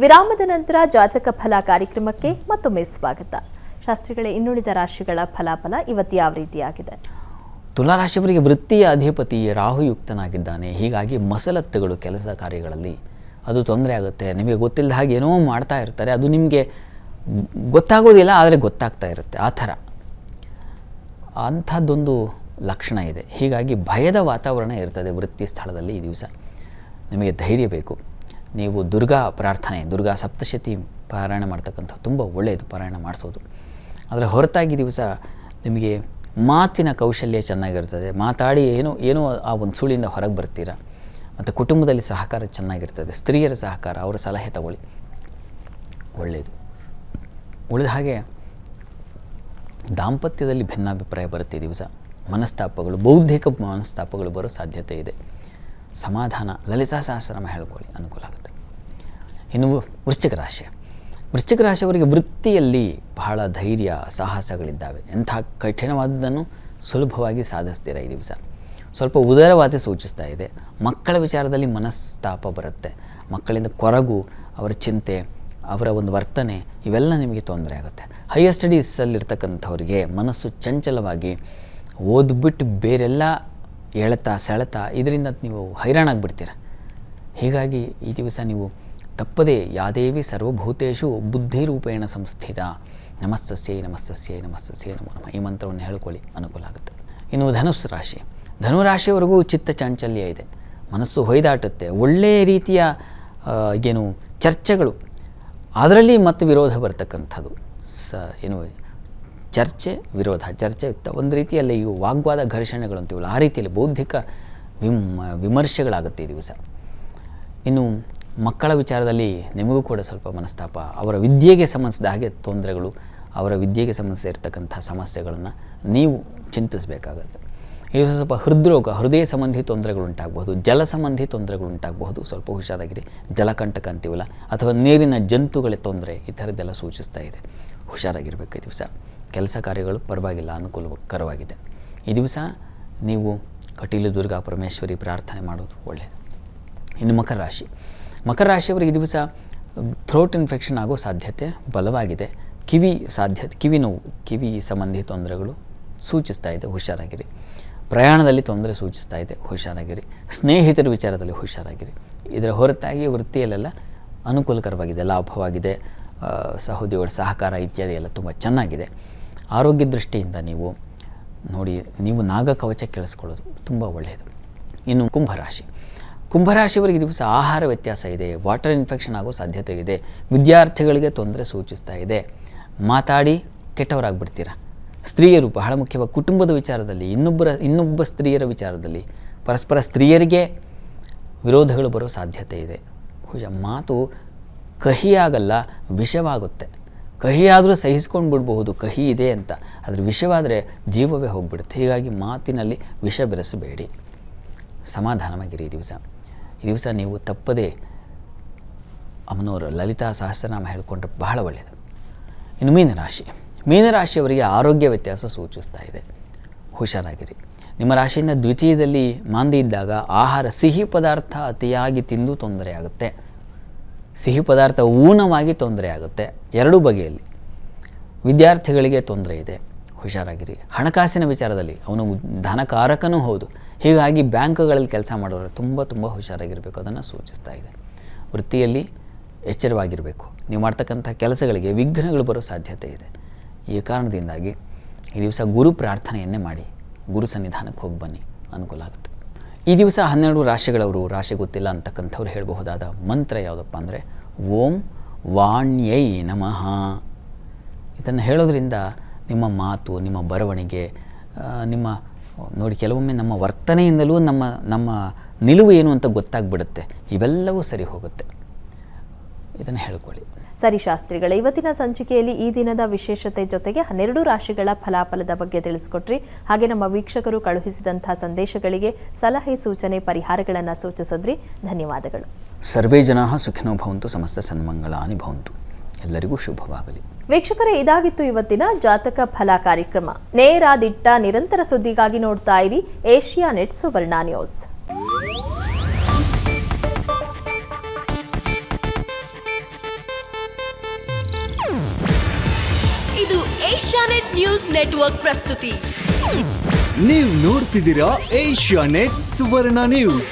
ವಿರಾಮದ ನಂತರ ಜಾತಕ ಫಲ ಕಾರ್ಯಕ್ರಮಕ್ಕೆ ಮತ್ತೊಮ್ಮೆ ಸ್ವಾಗತ. ಶಾಸ್ತ್ರಿಗಳೇ, ಇನ್ನುಳಿದ ರಾಶಿಗಳ ಫಲಾಫಲ ಇವತ್ತು ಯಾವ ರೀತಿಯಾಗಿದೆ? ತುಲಾರಾಶಿಯವರಿಗೆ ವೃತ್ತಿಯ ಅಧಿಪತಿ ರಾಹುಯುಕ್ತನಾಗಿದ್ದಾನೆ. ಹೀಗಾಗಿ ಮಸಲತ್ತುಗಳು ಕೆಲಸ ಕಾರ್ಯಗಳಲ್ಲಿ ಅದು ತೊಂದರೆ ಆಗುತ್ತೆ. ನಿಮಗೆ ಗೊತ್ತಿಲ್ಲದ ಹಾಗೆ ಏನೋ ಮಾಡ್ತಾ ಇರ್ತಾರೆ, ಅದು ನಿಮಗೆ ಗೊತ್ತಾಗೋದಿಲ್ಲ, ಆದರೆ ಗೊತ್ತಾಗ್ತಾ ಇರುತ್ತೆ. ಆ ಥರ ಅಂಥದ್ದೊಂದು ಲಕ್ಷಣ ಇದೆ. ಹೀಗಾಗಿ ಭಯದ ವಾತಾವರಣ ಇರ್ತದೆ ವೃತ್ತಿ ಸ್ಥಳದಲ್ಲಿ. ಈ ದಿವಸ ನಿಮಗೆ ಧೈರ್ಯ ಬೇಕು. ನೀವು ದುರ್ಗಾ ಪ್ರಾರ್ಥನೆ, ದುರ್ಗಾ ಸಪ್ತಶತಿ ಪಾರಾಯಣ ಮಾಡ್ತಕ್ಕಂಥ ತುಂಬ ಒಳ್ಳೆಯದು, ಪಾರಾಯಣ ಮಾಡಿಸೋದು. ಅದರ ಹೊರತಾಗಿ ದಿವಸ ನಿಮಗೆ ಮಾತಿನ ಕೌಶಲ್ಯ ಚೆನ್ನಾಗಿರ್ತದೆ. ಮಾತಾಡಿ ಏನೋ ಆ ಒಂದು ಸುಳಿಯಿಂದ ಹೊರಗೆ ಬರ್ತೀರ. ಮತ್ತು ಕುಟುಂಬದಲ್ಲಿ ಸಹಕಾರ ಚೆನ್ನಾಗಿರ್ತದೆ. ಸ್ತ್ರೀಯರ ಸಹಕಾರ, ಅವರ ಸಲಹೆ ತಗೊಳ್ಳಿ, ಒಳ್ಳೆಯದು. ಉಳಿದ ಹಾಗೆ ದಾಂಪತ್ಯದಲ್ಲಿ ಭಿನ್ನಾಭಿಪ್ರಾಯ ಬರುತ್ತೆ. ದಿವಸ ಮನಸ್ತಾಪಗಳು, ಬೌದ್ಧಿಕ ಮನಸ್ತಾಪಗಳು ಬರೋ ಸಾಧ್ಯತೆ ಇದೆ. ಸಮಾಧಾನ, ಲಲಿತಾ ಸಹಸ್ರನಾಮ ಹೇಳ್ಕೊಳ್ಳಿ, ಅನುಕೂಲ ಆಗುತ್ತೆ. ಇನ್ನು ವೃಶ್ಚಿಕ ರಾಶಿ, ವೃಶ್ಚಿಕ ರಾಶಿಯವರಿಗೆ ವೃತ್ತಿಯಲ್ಲಿ ಬಹಳ ಧೈರ್ಯ ಸಾಹಸಗಳಿದ್ದಾವೆ. ಎಂಥ ಕಠಿಣವಾದದ್ದನ್ನು ಸುಲಭವಾಗಿ ಸಾಧಿಸ್ತೀರ. ಈ ದಿವಸ ಸ್ವಲ್ಪ ಉದಾರವಾದ ಸೂಚಿಸ್ತಾ ಇದೆ. ಮಕ್ಕಳ ವಿಚಾರದಲ್ಲಿ ಮನಸ್ತಾಪ ಬರುತ್ತೆ. ಮಕ್ಕಳಿಂದ ಕೊರಗು, ಅವರ ಚಿಂತೆ, ಅವರ ಒಂದು ವರ್ತನೆ, ಇವೆಲ್ಲ ನಿಮಗೆ ತೊಂದರೆ ಆಗುತ್ತೆ. ಹೈಯರ್ ಸ್ಟಡೀಸಲ್ಲಿರ್ತಕ್ಕಂಥವ್ರಿಗೆ ಮನಸ್ಸು ಚಂಚಲವಾಗಿ ಓದ್ಬಿಟ್ಟು ಬೇರೆಲ್ಲ ಎಳೆತ ಸೆಳೆತ, ಇದರಿಂದ ನೀವು ಹೈರಾಣಾಗಿಬಿಡ್ತೀರ. ಹೀಗಾಗಿ ಈ ದಿವಸ ನೀವು ತಪ್ಪದೇ ಯಾದೇವಿ ಸರ್ವಭೂತೇಷು ಬುದ್ಧಿರೂಪೇಣ ಸಂಸ್ಥಿತ ನಮಸ್ತಸ್ಯೈ ನಮಸ್ತಸ್ಯೈ ನಮಸ್ತಸ್ಯೈ ನಮೋ ನಮಃ, ಈ ಮಂತ್ರವನ್ನು ಹೇಳ್ಕೊಳ್ಳಿ, ಅನುಕೂಲ ಆಗುತ್ತೆ. ಇನ್ನು ಧನುಸ್ಸು ರಾಶಿ, ಧನುರಾಶಿಯವರೆಗೂ ಚಿತ್ತ ಚಾಂಚಲ್ಯ ಇದೆ. ಮನಸ್ಸು ಹೊಯ್ದಾಟುತ್ತೆ. ಒಳ್ಳೆಯ ರೀತಿಯ ಚರ್ಚೆಗಳು, ಅದರಲ್ಲಿ ಮತ್ತು ವಿರೋಧ ಬರ್ತಕ್ಕಂಥದ್ದು. ಚರ್ಚೆ ವಿರೋಧ, ಚರ್ಚೆ ಒಂದು ರೀತಿಯಲ್ಲಿ ಇವು ವಾಗ್ವಾದ ಘರ್ಷಣೆಗಳು ಅಂತೀವಲ್ಲ, ಆ ರೀತಿಯಲ್ಲಿ ಬೌದ್ಧಿಕ ವಿಮರ್ಶೆಗಳಾಗುತ್ತೆ ಈ ದಿವಸ. ಇನ್ನು ಮಕ್ಕಳ ವಿಚಾರದಲ್ಲಿ ನಿಮಗೂ ಕೂಡ ಸ್ವಲ್ಪ ಮನಸ್ತಾಪ, ಅವರ ವಿದ್ಯೆಗೆ ಸಂಬಂಧಿಸಿದ ಹಾಗೆ ತೊಂದರೆಗಳು, ಅವರ ವಿದ್ಯೆಗೆ ಸಂಬಂಧಿಸಿರ್ತಕ್ಕಂಥ ಸಮಸ್ಯೆಗಳನ್ನು ನೀವು ಚಿಂತಿಸಬೇಕಾಗತ್ತೆ. ಈ ದಿವಸ ಸ್ವಲ್ಪ ಹೃದ್ರೋಗ, ಹೃದಯ ಸಂಬಂಧಿ ತೊಂದರೆಗಳುಂಟಾಗಬಹುದು, ಜಲ ಸಂಬಂಧಿ ತೊಂದರೆಗಳುಂಟಾಗಬಹುದು. ಸ್ವಲ್ಪ ಹುಷಾರಾಗಿರಿ. ಜಲಕಂಟಕ ಅಂತೀವಲ್ಲ, ಅಥವಾ ನೀರಿನ ಜಂತುಗಳ ತೊಂದರೆ, ಈ ಥರದ್ದೆಲ್ಲ ಸೂಚಿಸ್ತಾ ಇದೆ. ಹುಷಾರಾಗಿರಬೇಕು. ಈ ದಿವಸ ಕೆಲಸ ಕಾರ್ಯಗಳು ಪರವಾಗಿಲ್ಲ, ಅನುಕೂಲಕರವಾಗಿದೆ. ಈ ದಿವಸ ನೀವು ಕಟೀಲು ದುರ್ಗಾ ಪರಮೇಶ್ವರಿ ಪ್ರಾರ್ಥನೆ ಮಾಡೋದು ಒಳ್ಳೆಯದು. ಇನ್ನು ಮಕರ ರಾಶಿ, ಮಕರ ರಾಶಿಯವರಿಗೆ ಈ ದಿವಸ ಥ್ರೋಟ್ ಇನ್ಫೆಕ್ಷನ್ ಆಗೋ ಸಾಧ್ಯತೆ ಬಲವಾಗಿದೆ. ಕಿವಿ ನೋವು, ಕಿವಿ ಸಂಬಂಧಿ ತೊಂದರೆಗಳು ಸೂಚಿಸ್ತಾ ಇದೆ, ಹುಷಾರಾಗಿರಿ. ಪ್ರಯಾಣದಲ್ಲಿ ತೊಂದರೆ ಸೂಚಿಸ್ತಾ ಇದೆ, ಹುಷಾರಾಗಿರಿ. ಸ್ನೇಹಿತರ ವಿಚಾರದಲ್ಲಿ ಹುಷಾರಾಗಿರಿ. ಇದರ ಹೊರತಾಗಿ ವೃತ್ತಿಯಲ್ಲೆಲ್ಲ ಅನುಕೂಲಕರವಾಗಿದೆ, ಲಾಭವಾಗಿದೆ. ಸಹೋದ್ಯೋಗಿಗಳ ಸಹಕಾರ ಇತ್ಯಾದಿ ಎಲ್ಲ ತುಂಬ ಚೆನ್ನಾಗಿದೆ. ಆರೋಗ್ಯ ದೃಷ್ಟಿಯಿಂದ ನೀವು ನಾಗಕವಚ ಕೇಳಿಸ್ಕೊಳ್ಳೋದು ತುಂಬ ಒಳ್ಳೆಯದು. ಇನ್ನು ಕುಂಭರಾಶಿ, ಕುಂಭರಾಶಿಯವರಿಗೆ ದಿವಸ ಆಹಾರ ವ್ಯತ್ಯಾಸ ಇದೆ, ವಾಟರ್ ಇನ್ಫೆಕ್ಷನ್ ಆಗೋ ಸಾಧ್ಯತೆ ಇದೆ. ವಿದ್ಯಾರ್ಥಿಗಳಿಗೆ ತೊಂದರೆ ಸೂಚಿಸ್ತಾ ಇದೆ. ಮಾತಾಡಿ ಕೆಟ್ಟವರಾಗ್ಬಿಡ್ತೀರ. ಸ್ತ್ರೀಯರು ಬಹಳ ಮುಖ್ಯವಾಗಿ ಕುಟುಂಬದ ವಿಚಾರದಲ್ಲಿ, ಇನ್ನೊಬ್ಬ ಸ್ತ್ರೀಯರ ವಿಚಾರದಲ್ಲಿ ಪರಸ್ಪರ ಸ್ತ್ರೀಯರಿಗೆ ವಿರೋಧಗಳು ಬರೋ ಸಾಧ್ಯತೆ ಇದೆ. ಮಾತು ಕಹಿಯಾಗಲ್ಲ, ವಿಷವಾಗುತ್ತೆ. ಕಹಿಯಾದರೂ ಸಹಿಸ್ಕೊಂಡು ಬಿಡಬಹುದು, ಕಹಿ ಇದೆ ಅಂತ. ಆದರೆ ವಿಷವಾದರೆ ಜೀವವೇ ಹೋಗ್ಬಿಡುತ್ತೆ. ಹೀಗಾಗಿ ಮಾತಿನಲ್ಲಿ ವಿಷ ಬೆರೆಸಬೇಡಿ, ಸಮಾಧಾನವಾಗಿರಿ. ಈ ದಿವಸ ನೀವು ತಪ್ಪದೇ ಅಮ್ಮನವರು ಲಲಿತಾ ಸಹಸ್ರನಾಮ ಹೇಳಿಕೊಂಡ್ರೆ ಬಹಳ ಒಳ್ಳೆಯದು. ಇನ್ನು ಮೀನರಾಶಿ, ಮೀನರಾಶಿಯವರಿಗೆ ಆರೋಗ್ಯ ವ್ಯತ್ಯಾಸ ಸೂಚಿಸ್ತಾ ಇದೆ, ಹುಷಾರಾಗಿರಿ. ನಿಮ್ಮ ರಾಶಿಯಿಂದ ದ್ವಿತೀಯದಲ್ಲಿ ಮಾಂದಿ ಇದ್ದಾಗ ಆಹಾರ, ಸಿಹಿ ಪದಾರ್ಥ ಅತಿಯಾಗಿ ತಿಂದು ತೊಂದರೆ ಆಗುತ್ತೆ. ಸಿಹಿ ಪದಾರ್ಥ ಊನವಾಗಿ ತೊಂದರೆ ಆಗುತ್ತೆ, ಎರಡೂ ಬಗೆಯಲ್ಲಿ. ವಿದ್ಯಾರ್ಥಿಗಳಿಗೆ ತೊಂದರೆ ಇದೆ, ಹುಷಾರಾಗಿರಿ. ಹಣಕಾಸಿನ ವಿಚಾರದಲ್ಲಿ ಅವನು ಧನಕಾರಕನೂ ಹೌದು. ಹೀಗಾಗಿ ಬ್ಯಾಂಕ್ಗಳಲ್ಲಿ ಕೆಲಸ ಮಾಡೋರು ತುಂಬ ಹುಷಾರಾಗಿರಬೇಕು, ಅದನ್ನು ಸೂಚಿಸ್ತಾ ಇದೆ. ವೃತ್ತಿಯಲ್ಲಿ ಎಚ್ಚರವಾಗಿರಬೇಕು. ನೀವು ಮಾಡ್ತಕ್ಕಂಥ ಕೆಲಸಗಳಿಗೆ ವಿಘ್ನಗಳು ಬರೋ ಸಾಧ್ಯತೆ ಇದೆ. ಈ ಕಾರಣದಿಂದಾಗಿ ಈ ದಿವಸ ಗುರು ಪ್ರಾರ್ಥನೆಯನ್ನೇ ಮಾಡಿ, ಗುರು ಸನ್ನಿಧಾನಕ್ಕೆ ಹೋಗಿ ಬನ್ನಿ, ಅನುಕೂಲ ಆಗುತ್ತೆ. ಈ ದಿವಸ 12 ರಾಶಿಗಳವರು, ರಾಶಿ ಗೊತ್ತಿಲ್ಲ ಅಂತಕ್ಕಂಥವ್ರು ಹೇಳಬಹುದಾದ ಮಂತ್ರ ಯಾವುದಪ್ಪ ಅಂದರೆ ಓಂ ವಾಣ್ಯೈ ನಮಃ. ಇದನ್ನು ಹೇಳೋದ್ರಿಂದ ನಿಮ್ಮ ಮಾತು, ನಿಮ್ಮ ಬರವಣಿಗೆ, ನೋಡಿ ಕೆಲವೊಮ್ಮೆ ನಮ್ಮ ವರ್ತನೆಯಿಂದಲೂ ನಮ್ಮ ನಿಲುವು ಏನು ಅಂತ ಗೊತ್ತಾಗ್ಬಿಡುತ್ತೆ. ಇವೆಲ್ಲವೂ ಸರಿ ಹೋಗುತ್ತೆ. ಇದನ್ನು ಹೇಳ್ಕೊಳ್ಳಿ. ಸರಿ ಶಾಸ್ತ್ರಿಗಳೇ, ಇವತ್ತಿನ ಸಂಚಿಕೆಯಲ್ಲಿ ಈ ದಿನದ ವಿಶೇಷತೆ ಜೊತೆಗೆ 12 ರಾಶಿಗಳ ಫಲಾಫಲದ ಬಗ್ಗೆ ತಿಳಿಸ್ಕೊಟ್ರಿ. ಹಾಗೆ ನಮ್ಮ ವೀಕ್ಷಕರು ಕಳುಹಿಸಿದಂತಹ ಸಂದೇಶಗಳಿಗೆ ಸಲಹೆ, ಸೂಚನೆ, ಪರಿಹಾರಗಳನ್ನು ಸೂಚಿಸಿದ್ರಿ. ಧನ್ಯವಾದಗಳು. ಸರ್ವೇ ಜನಾಃ ಸುಖಿನೋ ಭವಂತು, ಸಮಸ್ತ ಸನ್ಮಂಗಳಾನಿ ಭವಂತು. ಎಲ್ಲರಿಗೂ ಶುಭವಾಗಲಿ. ವೀಕ್ಷಕರೇ, ಇದಾಗಿತ್ತು ಇವತ್ತಿನ ಜಾತಕ ಫಲ ಕಾರ್ಯಕ್ರಮ. ನೇರ, ದಿಟ್ಟ, ನಿರಂತರ ಸುದ್ದಿಗಾಗಿ ನೋಡ್ತಾ ಇರಿ ಏಷ್ಯಾನೆಟ್ ಸುವರ್ಣ ನ್ಯೂಸ್. ಏಷ್ಯಾನೆಟ್ ನ್ಯೂಸ್ ನೆಟ್ವರ್ಕ್ ಪ್ರಸ್ತುತಿ. ನೀವು ನೋಡ್ತಿದ್ದೀರಾ ಏಷ್ಯಾನೆಟ್ ಸುವರ್ಣ ನ್ಯೂಸ್.